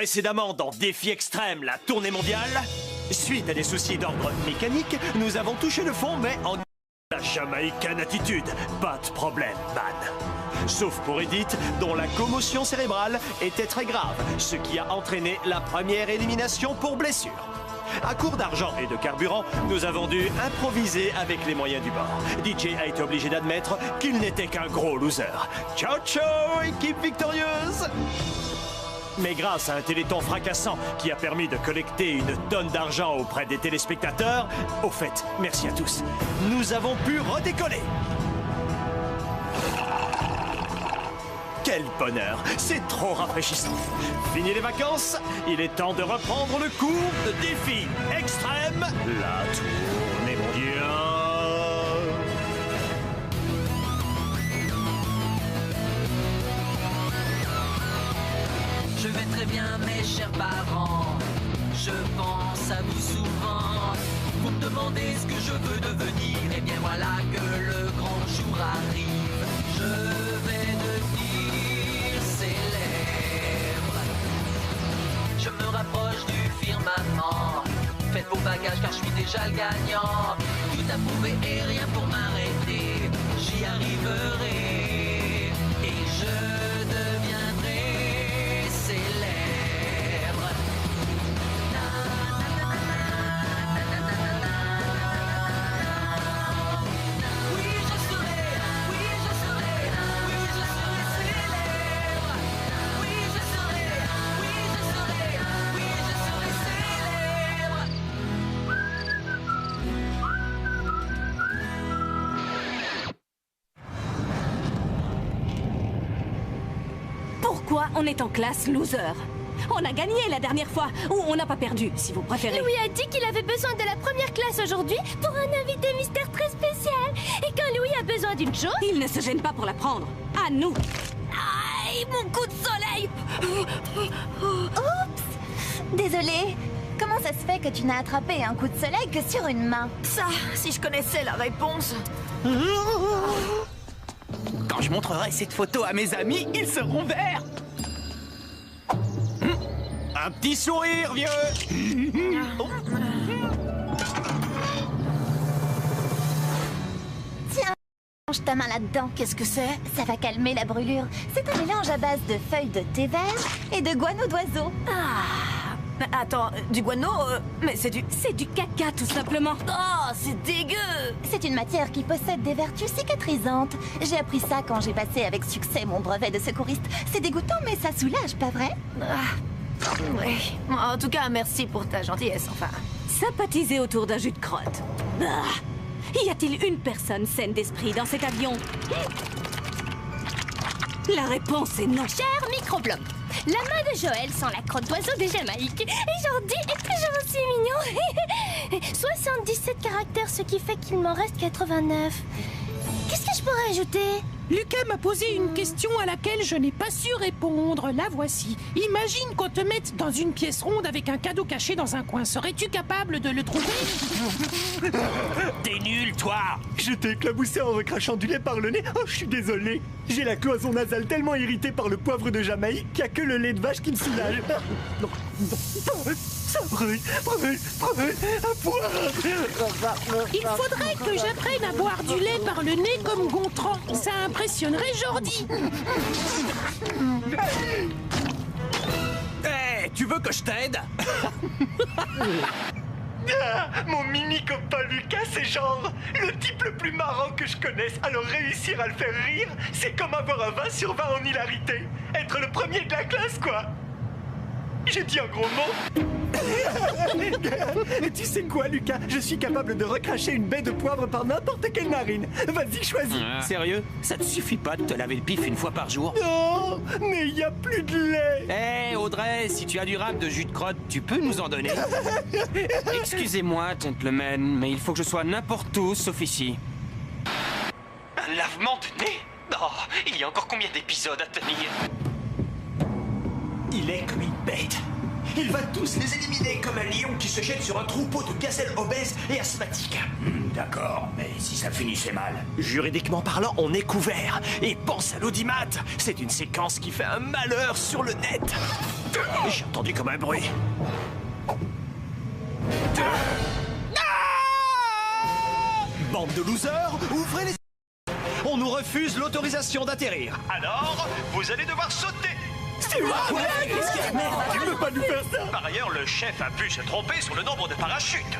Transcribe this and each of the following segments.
Précédemment dans Défi Extrême, la tournée mondiale, suite à des soucis d'ordre mécanique, nous avons touché le fond, mais en... La Jamaïcaine attitude, pas de problème, man. Sauf pour Edith, dont la commotion cérébrale était très grave, ce qui a entraîné la première élimination pour blessure. À court d'argent et de carburant, nous avons dû improviser avec les moyens du bord. DJ a été obligé d'admettre qu'il n'était qu'un gros loser. Ciao ciao, équipe victorieuse! Mais grâce à un téléthon fracassant qui a permis de collecter une tonne d'argent auprès des téléspectateurs, au fait, merci à tous, nous avons pu redécoller. Quel bonheur, c'est trop rafraîchissant. Fini les vacances, il est temps de reprendre le cours de Défi Extrême, la tournée mondiale. Je vais très bien, mes chers parents. Je pense à vous souvent. Vous me demandez ce que je veux devenir. Et bien voilà que le grand jour arrive. Je vais devenir célèbre. Je me rapproche du firmament. Faites vos bagages car je suis déjà le gagnant. Tout à prouver et rien pour m'arrêter. J'y arriverai. Et je deviendrai célèbre. Oui, je serai, oui, je serai, oui, je serai célèbre. Oui, je serai, oui, je serai, oui, je serai célèbre. Pourquoi on est en classe loser? On a gagné la dernière fois, ou on n'a pas perdu, si vous préférez. Louis a dit qu'il avait besoin de la première classe aujourd'hui pour un invité mystère très spécial. Et quand Louis a besoin d'une chose... Il ne se gêne pas pour la prendre. À nous. Aïe, mon coup de soleil! Oups! Désolée. Comment ça se fait que tu n'as attrapé un coup de soleil que sur une main? Ça, si je connaissais la réponse... Quand je montrerai cette photo à mes amis, ils seront verts. Un petit sourire, vieux! Tiens, range ta main là-dedans. Qu'est-ce que c'est? Ça va calmer la brûlure. C'est un mélange à base de feuilles de thé vert et de guano d'oiseau. Attends, du guano, mais c'est du... C'est du caca, tout simplement. Oh, c'est dégueu! C'est une matière qui possède des vertus cicatrisantes. J'ai appris ça quand j'ai passé avec succès mon brevet de secouriste. C'est dégoûtant, mais ça soulage, pas vrai? Oui. En tout cas, merci pour ta gentillesse, enfin. Sympathiser autour d'un jus de crotte. Y a-t-il une personne saine d'esprit dans cet avion? La réponse est non. Cher microbloc, la main de Joël sent la crotte d'oiseau des Jamaïques. Et Jordi est toujours aussi mignon. 77 caractères, ce qui fait qu'il m'en reste 89. Qu'est-ce que je pourrais ajouter? Lucas m'a posé une question à laquelle je n'ai pas su répondre. La voici. Imagine qu'on te mette dans une pièce ronde avec un cadeau caché dans un coin. Serais-tu capable de le trouver? T'es nul, toi. Je t'ai éclaboussé en recrachant du lait par le nez. Oh, je suis désolé. J'ai la cloison nasale tellement irritée par le poivre de Jamaïque qu'il n'y a que le lait de vache qui me soulage. Non, non, ça brûle, un poivre. Il faudrait que j'apprenne à boire du lait par le nez comme Gontran. Ça impressionnerait Jordi. Hé, tu veux que je t'aide? Mon mini copain Lucas, c'est genre le type le plus marrant que je connaisse. Alors réussir à le faire rire, c'est comme avoir un 20 sur 20 en hilarité. Être le premier de la classe, quoi. J'ai dit un gros mot. Tu sais quoi, Lucas? Je suis capable de recracher une baie de poivre par n'importe quelle narine. Vas-y, choisis. Sérieux? Ça te suffit pas de te laver le pif une fois par jour? Non, mais il y a plus de lait. Hé, Audrey, si tu as du rap de jus de crotte, tu peux nous en donner? Excusez-moi, gentlemen, mais il faut que je sois n'importe où, sauf ici. Un lavement de nez? Oh, il y a encore combien d'épisodes à tenir? Il est comme une bête. Il va tous les éliminer comme un lion qui se jette sur un troupeau de gazelles obèses et asthmatiques. D'accord, mais si ça finissait mal. Juridiquement parlant, on est couvert. Et pense à l'audimat. C'est une séquence qui fait un malheur sur le net. J'ai entendu comme un bruit. Bande de losers, ouvrez les... On nous refuse l'autorisation d'atterrir. Alors, vous allez devoir sauter. Stewart, tu ne peux pas nous faire ça. Par ailleurs, le chef a pu se tromper sur le nombre de parachutes.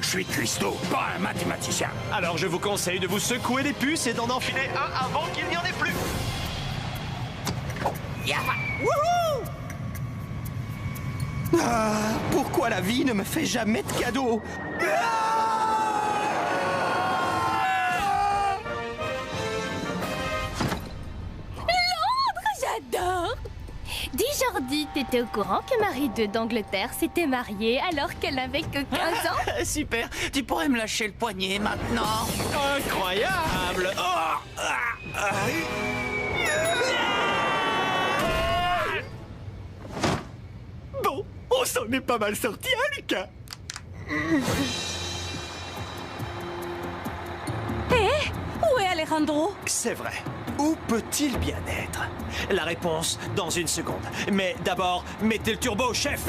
Je suis cuistot, pas un mathématicien. Alors je vous conseille de vous secouer les puces et d'en enfiler un avant qu'il n'y en ait plus. Wouhou! Pourquoi la vie ne me fait jamais de cadeaux? J'adore! Dis Jordi, t'étais au courant que Marie II d'Angleterre s'était mariée alors qu'elle n'avait que 15 ans? Super, tu pourrais me lâcher le poignet maintenant. Incroyable! Bon, on s'en est pas mal sorti, hein, Lucas? Où est Alejandro? C'est vrai. Où peut-il bien être? La réponse dans une seconde. Mais d'abord, mettez le turbo, chef!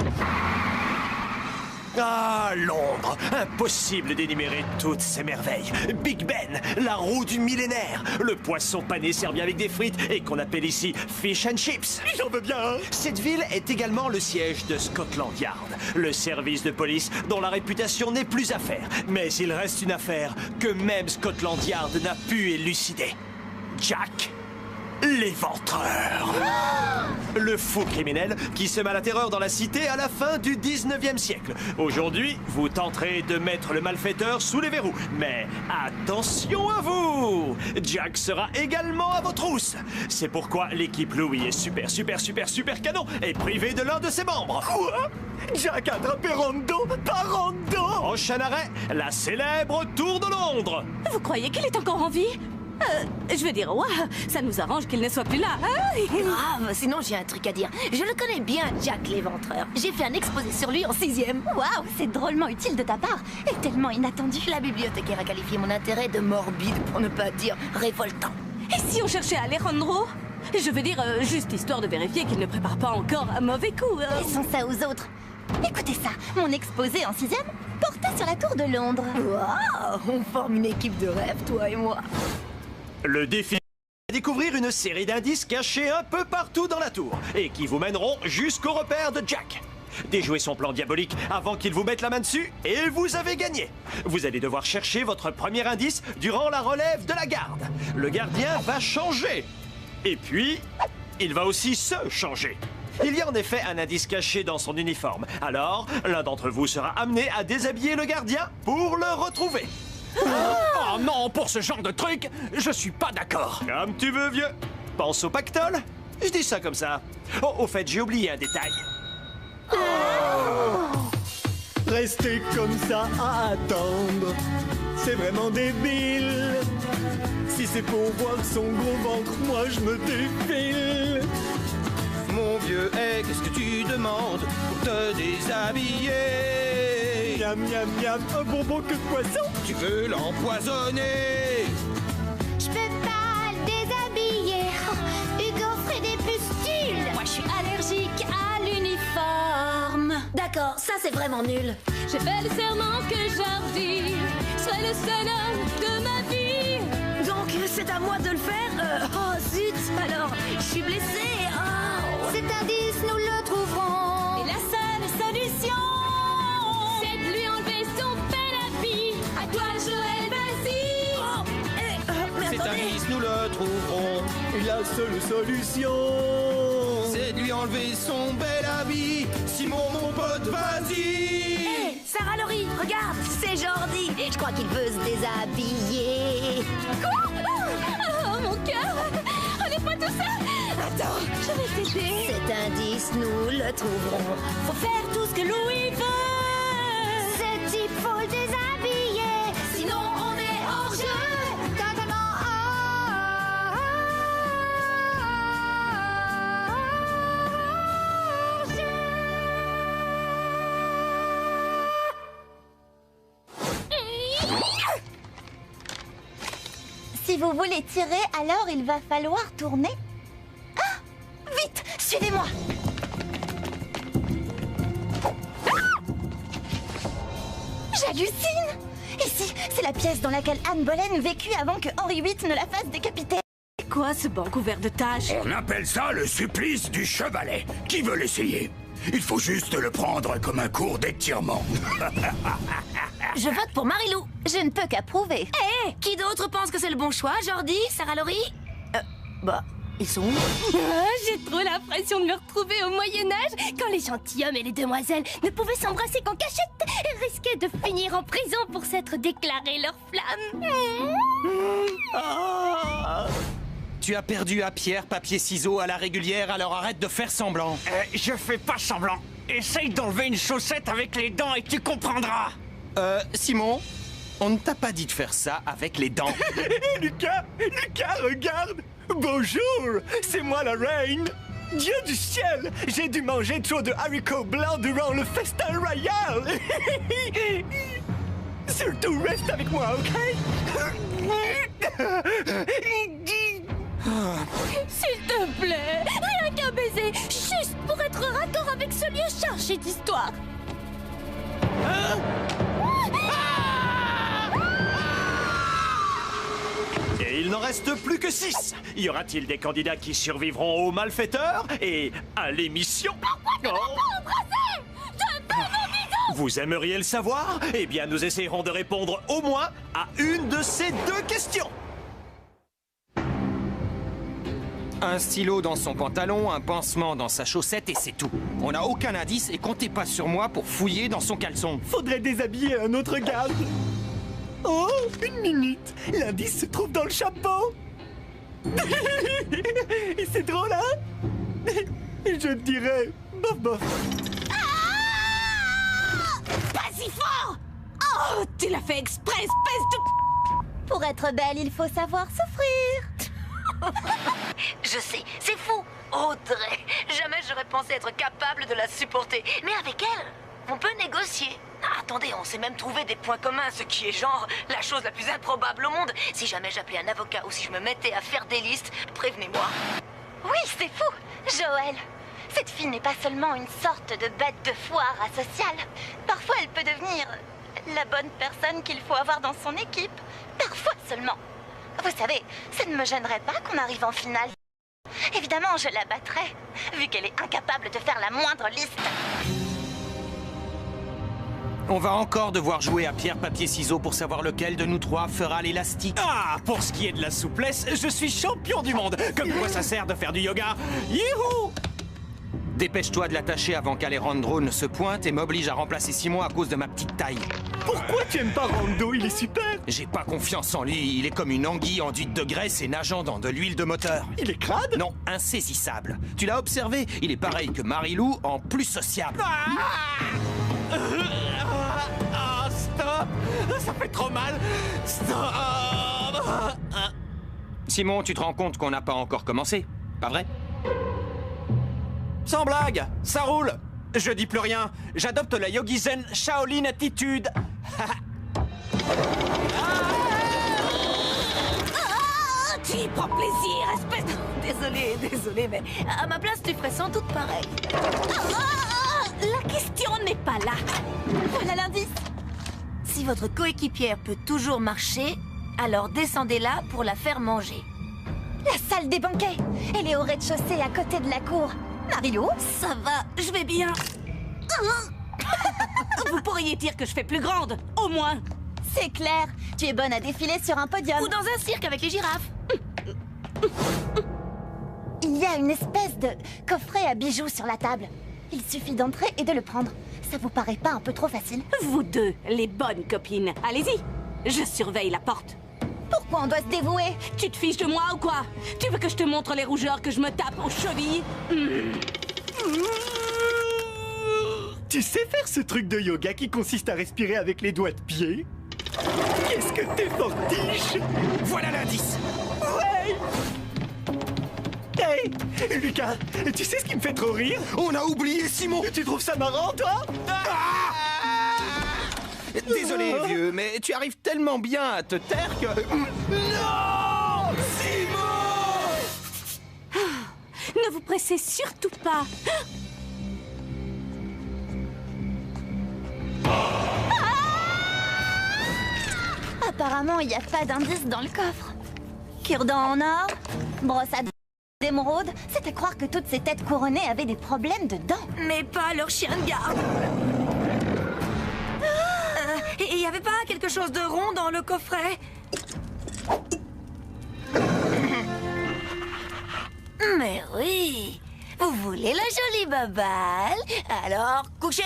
Ah, Londres! Impossible d'énumérer toutes ces merveilles. Big Ben, la roue du millénaire, le poisson pané servi avec des frites et qu'on appelle ici fish and chips. J'en veux bien, hein? Cette ville est également le siège de Scotland Yard, le service de police dont la réputation n'est plus à faire. Mais il reste une affaire que même Scotland Yard n'a pu élucider. Jack l'Éventreur. Le fou criminel qui sema la terreur dans la cité à la fin du 19e siècle. Aujourd'hui, vous tenterez de mettre le malfaiteur sous les verrous. Mais attention à vous! Jack sera également à vos trousses. C'est pourquoi l'équipe Louis est super canon et privée de l'un de ses membres. Quoi? Jack a attrapé Rondo par Rondo! Prochain arrêt, la célèbre Tour de Londres. Vous croyez qu'il est encore en vie? Je veux dire, ouah, ça nous arrange qu'il ne soit plus là, hein? Grave, sinon j'ai un truc à dire. Je le connais bien, Jack l'Éventreur. J'ai fait un exposé sur lui en 6e. Waouh, c'est drôlement utile de ta part et tellement inattendu. La bibliothécaire a qualifié mon intérêt de morbide, pour ne pas dire révoltant. Et si on cherchait Alejandro? Je veux dire, juste histoire de vérifier qu'il ne prépare pas encore un mauvais coup. Laissons ça aux autres. Écoutez ça, mon exposé en 6e portait sur la tour de Londres. Waouh, on forme une équipe de rêve, toi et moi. Le défi est de découvrir une série d'indices cachés un peu partout dans la tour et qui vous mèneront jusqu'au repère de Jack. Déjouez son plan diabolique avant qu'il vous mette la main dessus et vous avez gagné. Vous allez devoir chercher votre premier indice durant la relève de la garde. Le gardien va changer. Et puis, il va aussi se changer. Il y a en effet un indice caché dans son uniforme. Alors, l'un d'entre vous sera amené à déshabiller le gardien pour le retrouver. Oh non, pour ce genre de truc, je suis pas d'accord. Comme tu veux, vieux. Pense au pactole. Je dis ça comme ça. Oh, au fait, j'ai oublié un détail. Rester comme ça à attendre, c'est vraiment débile. Si c'est pour voir son gros ventre, moi je me défile. Mon vieux, qu'est-ce que tu demandes pour te déshabiller? Miam miam miam, un bonbon que de poisson. Tu veux l'empoisonner? Je peux pas le déshabiller. Hugo ferait des pustules. Moi, je suis allergique à l'uniforme. D'accord, ça c'est vraiment nul. Je fais le serment que Jordi serait le seul homme de ma vie. Donc c'est à moi de le faire? Oh zut, alors je suis blessée. Oh. Cet indice, nous le trouverons. Et la seule solution, c'est de lui enlever son bel habit. À toi, Joël, vas-y. Oh. Mais Cet attendez. indice, nous le trouverons. Et la seule solution, C'est de lui enlever son bel habit. Simon, mon pote, vas-y. Hé, Sarah Laurie, regarde, c'est Jordi. Je crois qu'il veut se déshabiller. Quoi? Oh, mon cœur. Enlève-moi tout ça. Attends, je vais t'aider. Cet indice, nous le trouverons. Faut faire tout ce que Louis veut. Ce type, faut le déshabiller. Sinon, on est hors jeu. Totalement hors jeu. Si vous voulez tirer, alors il va falloir tourner. Ah! Vite, suivez-moi. Ah! J'hallucine. Ici, c'est la pièce dans laquelle Anne Boleyn vécut avant que Henri VIII ne la fasse décapiter. C'est quoi ce banc couvert de taches? On appelle ça le supplice du chevalet. Qui veut l'essayer? Il faut juste le prendre comme un cours d'étirement. Je vote pour Marilou. Je ne peux qu'approuver. Hé, qui d'autre pense que c'est le bon choix? Jordi? Sarah Laurie? Ils sont où? J'ai trop l'impression de me retrouver au Moyen-Âge, quand les gentilshommes et les demoiselles ne pouvaient s'embrasser qu'en cachette et risquaient de finir en prison pour s'être déclaré leur flamme. Tu as perdu à pierre, papier, ciseaux à la régulière, alors arrête de faire semblant. Je fais pas semblant. Essaye d'enlever une chaussette avec les dents et tu comprendras. Simon, on ne t'a pas dit de faire ça avec les dents. Lucas, regarde. Bonjour, c'est moi la reine. Dieu du ciel, j'ai dû manger trop de haricots blancs durant le festin royal. Surtout reste avec moi, ok? S'il te plaît, rien qu'un baiser, juste pour être raccord avec ce lieu chargé d'histoire. Et il n'en reste plus que 6. Y aura-t-il des candidats qui survivront aux malfaiteurs et à l'émission? Vous aimeriez le savoir? Eh bien, nous essayerons de répondre au moins à une de ces 2 questions. Un stylo dans son pantalon, un pansement dans sa chaussette et c'est tout. On n'a aucun indice et comptez pas sur moi pour fouiller dans son caleçon. Faudrait déshabiller un autre garde. Oh, une minute. L'indice se trouve dans le chapeau. Et c'est drôle, hein? Je dirais... bof bof. Pas si fort! Oh, tu l'as fait exprès, espèce de... Pour être belle, il faut savoir souffrir. Je sais, c'est fou. Audrey, jamais j'aurais pensé être capable de la supporter. Mais avec elle, on peut négocier. Ah, attendez, on s'est même trouvé des points communs, ce qui est genre la chose la plus improbable au monde. Si jamais j'appelais un avocat ou si je me mettais à faire des listes, prévenez-moi. Oui, c'est fou. Joël, cette fille n'est pas seulement une sorte de bête de foire asociale. Parfois, elle peut devenir la bonne personne qu'il faut avoir dans son équipe. Parfois seulement. Vous savez, ça ne me gênerait pas qu'on arrive en finale. Évidemment, je la battrai, vu qu'elle est incapable de faire la moindre liste. On va encore devoir jouer à pierre, papier, ciseaux pour savoir lequel de nous 3 fera l'élastique. Ah, pour ce qui est de la souplesse, je suis champion du monde. Comme quoi ça sert de faire du yoga. Youhou! Dépêche-toi de l'attacher avant qu'Alejandro ne se pointe et m'oblige à remplacer Simon à cause de ma petite taille. Pourquoi tu aimes pas Rando? Il est super. J'ai pas confiance en lui, il est comme une anguille enduite de graisse et nageant dans de l'huile de moteur. Il est crade? Non, insaisissable. Tu l'as observé, il est pareil que Marilou, en plus sociable. Stop! Ça fait trop mal! Stop! Simon, tu te rends compte qu'on n'a pas encore commencé, pas vrai? Sans blague, ça roule! Je dis plus rien, j'adopte la Yogi Zen Shaolin attitude! Tu y prends plaisir, espèce de... Désolée, mais à ma place, tu ferais sans doute pareil. La question n'est pas là. Voilà l'indice. Si votre coéquipière peut toujours marcher, alors descendez-la pour la faire manger. La salle des banquets. Elle est au rez-de-chaussée à côté de la cour. Marilou? Ça va, je vais bien. Vous pourriez dire que je fais plus grande, au moins. C'est clair, tu es bonne à défiler sur un podium. Ou dans un cirque avec les girafes. Il y a une espèce de coffret à bijoux sur la table. Il suffit d'entrer et de le prendre. Ça vous paraît pas un peu trop facile? Vous deux, les bonnes copines, allez-y. Je surveille la porte. Pourquoi on doit se dévouer? Tu te fiches de moi ou quoi? Tu veux que je te montre les rougeurs que je me tape aux chevilles? Tu sais faire ce truc de yoga qui consiste à respirer avec les doigts de pied? Qu'est-ce que t'es fortiche! Voilà l'indice! Ouais! Hey! Lucas, tu sais ce qui me fait trop rire? On a oublié Simon! Tu trouves ça marrant, toi? Désolé, vieux, mais tu arrives tellement bien à te taire que... Non! vous pressez surtout pas. Apparemment, il n'y a pas d'indice dans le coffre. Cure-dent en or, brosse à dents d'émeraude. C'est à croire que toutes ces têtes couronnées avaient des problèmes de dents. Mais pas leur chien de garde. Et il n'y avait pas quelque chose de rond dans le coffret? Mais oui. Vous voulez la jolie babale? Alors, couchez.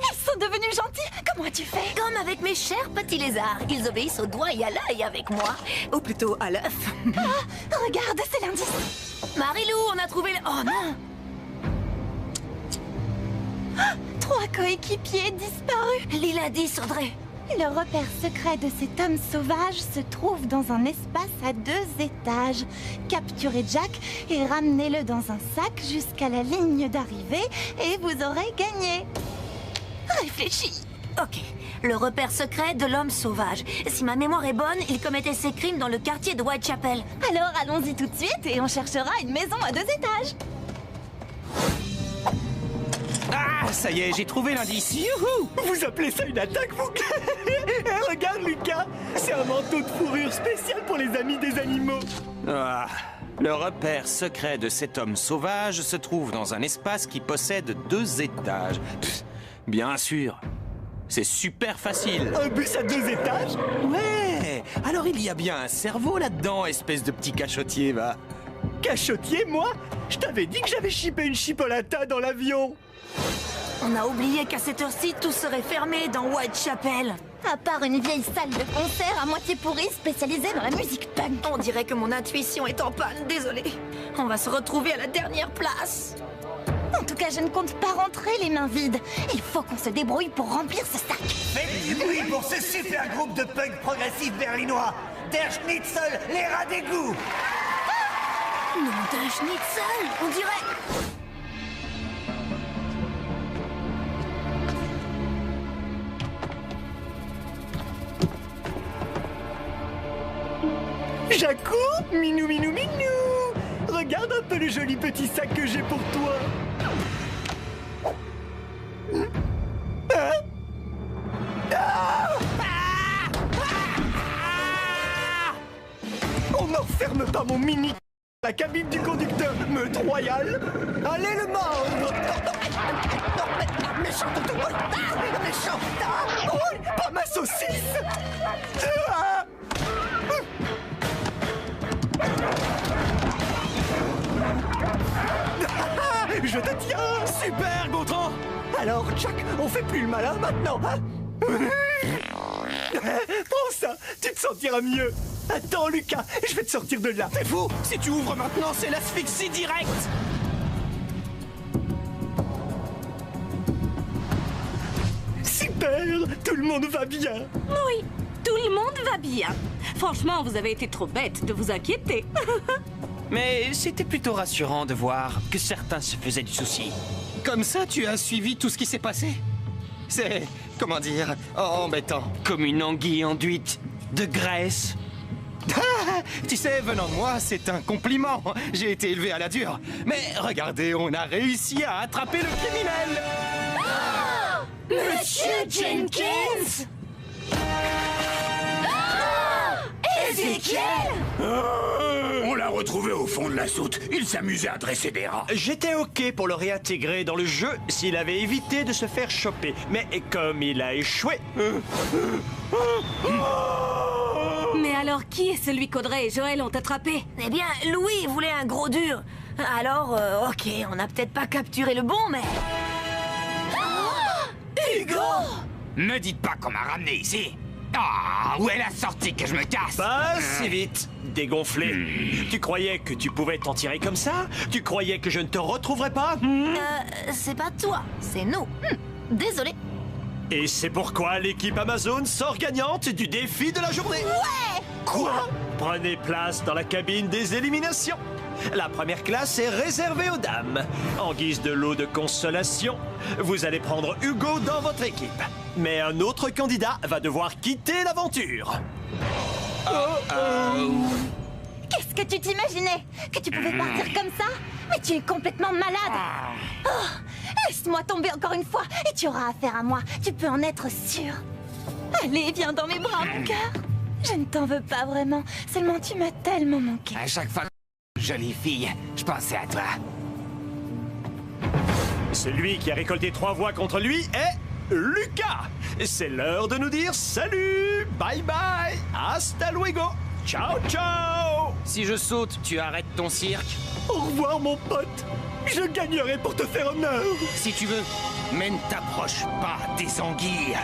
Ils sont devenus gentils. Comment as-tu fait? Comme avec mes chers petits lézards. Ils obéissent au doigt et à l'œil avec moi. Ou plutôt à l'œuf. Regarde, c'est l'indice. Marilou, on a trouvé le... Oh non! 3 coéquipiers disparus. Lila dit, Audrey. Le repère secret de cet homme sauvage se trouve dans un espace à 2 étages. Capturez Jack et ramenez-le dans un sac jusqu'à la ligne d'arrivée et vous aurez gagné. Réfléchis. Ok, le repère secret de l'homme sauvage. Si ma mémoire est bonne, il commettait ses crimes dans le quartier de Whitechapel. Alors allons-y tout de suite et on cherchera une maison à 2 étages. Ah, ça y est, j'ai trouvé l'indice. Youhou! Vous appelez ça une attaque, vous? Regarde, Lucas, c'est un manteau de fourrure spécial pour les amis des animaux. Ah, le repère secret de cet homme sauvage se trouve dans un espace qui possède 2 étages. Pff, bien sûr. C'est super facile. Un bus à 2 étages? Ouais! Alors il y a bien un cerveau là-dedans, espèce de petit cachotier, va. Cachotier, moi? Je t'avais dit que j'avais chippé une chipolata dans l'avion. On a oublié qu'à cette heure-ci, tout serait fermé dans Whitechapel. À part une vieille salle de concert à moitié pourrie spécialisée dans la musique punk. On dirait que mon intuition est en panne, désolé. On va se retrouver à la dernière place. En tout cas, je ne compte pas rentrer les mains vides. Il faut qu'on se débrouille pour remplir ce sac. Faites du bruit pour ce super groupe de punk progressif berlinois. Der Schnitzel, les rats d'égout. Non, Der Schnitzel, on dirait... Jacou, minou, minou, minou. Regarde un peu le joli petit sac que j'ai pour toi. Hein? On n'enferme pas mon mini dans la cabine du conducteur meute royale. Allez le mordre. Non, mais méchant toutou. Méchant. Oh, pas ma saucisse. Je te tiens. Super, Gontran. Alors, Jack, on fait plus le malin maintenant, hein? Prends ça, tu te sentiras mieux. Attends, Lucas, je vais te sortir de là. C'est fou. Si tu ouvres maintenant, c'est l'asphyxie directe. Super, tout le monde va bien. Oui, tout le monde va bien. Franchement, vous avez été trop bête de vous inquiéter. Mais c'était plutôt rassurant de voir que certains se faisaient du souci. Comme ça, tu as suivi tout ce qui s'est passé. C'est, comment dire, embêtant. Comme une anguille enduite de graisse. Tu sais, venant de moi, c'est un compliment. J'ai été élevé à la dure. Mais regardez, on a réussi à attraper le criminel. Monsieur Jenkins! Ezekiel! On l'a retrouvé au fond de la soute. Il s'amusait à dresser des rats. J'étais OK pour le réintégrer dans le jeu s'il avait évité de se faire choper. Mais comme il a échoué... Mais alors, qui est celui qu'Audrey et Joël ont attrapé? Eh bien, Louis voulait un gros dur. Alors, ok, on n'a peut-être pas capturé le bon, mais... Hugo! Me dites pas qu'on m'a ramené ici. Ah, où est la sortie que je me casse? Pas si vite, dégonflé. Tu croyais que tu pouvais t'en tirer comme ça? Tu croyais que je ne te retrouverais pas? C'est pas toi, c'est nous. Désolé. Et c'est pourquoi l'équipe Amazon sort gagnante du défi de la journée. Ouais! Quoi? Prenez place dans la cabine des éliminations. La première classe est réservée aux dames. En guise de lot de consolation, vous allez prendre Hugo dans votre équipe. Mais un autre candidat va devoir quitter l'aventure. Qu'est-ce Est-ce que tu t'imaginais que tu pouvais partir comme ça? Mais tu es complètement malade. Oh, laisse-moi tomber encore une fois et tu auras affaire à moi. Tu peux en être sûr. Allez, viens dans mes bras, mon cœur. Je ne t'en veux pas vraiment. Seulement, tu m'as tellement manqué. À chaque fois, jolie fille, je pensais à toi. Celui qui a récolté 3 voix contre lui est Lucas. C'est l'heure de nous dire salut, bye bye, hasta luego, ciao ciao. Si je saute, tu arrêtes ton cirque? Au revoir, mon pote. Je gagnerai pour te faire honneur. Si tu veux, mais ne t'approche pas des anguilles.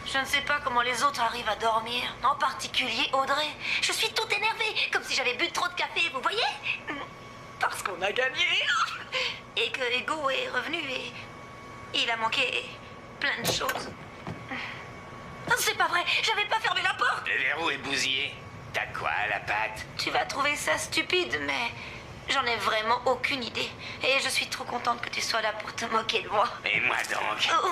Je ne sais pas comment les autres arrivent à dormir. En particulier Audrey. Je suis toute énervée, comme si j'avais bu trop de café, vous voyez? Parce qu'on a gagné. Et que Ego est revenu et... il a manqué plein de choses. C'est pas vrai, j'avais pas fermé la porte. Le verrou est bousillé. T'as quoi à la patte? Tu vas trouver ça stupide, mais... j'en ai vraiment aucune idée. Et je suis trop contente que tu sois là pour te moquer de moi. Et moi donc? Oh.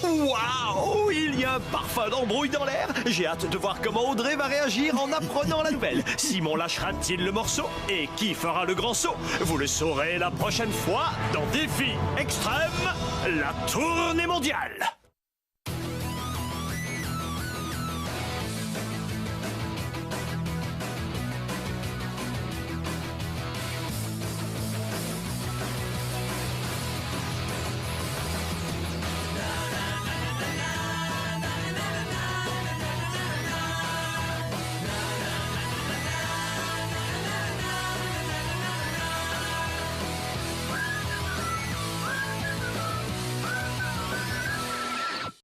Waouh, il y a un parfum d'embrouille dans l'air. J'ai hâte de voir comment Audrey va réagir en apprenant la nouvelle. Simon lâchera-t-il le morceau? Et qui fera le grand saut? Vous le saurez la prochaine fois dans Défi Extrême, la tournée mondiale.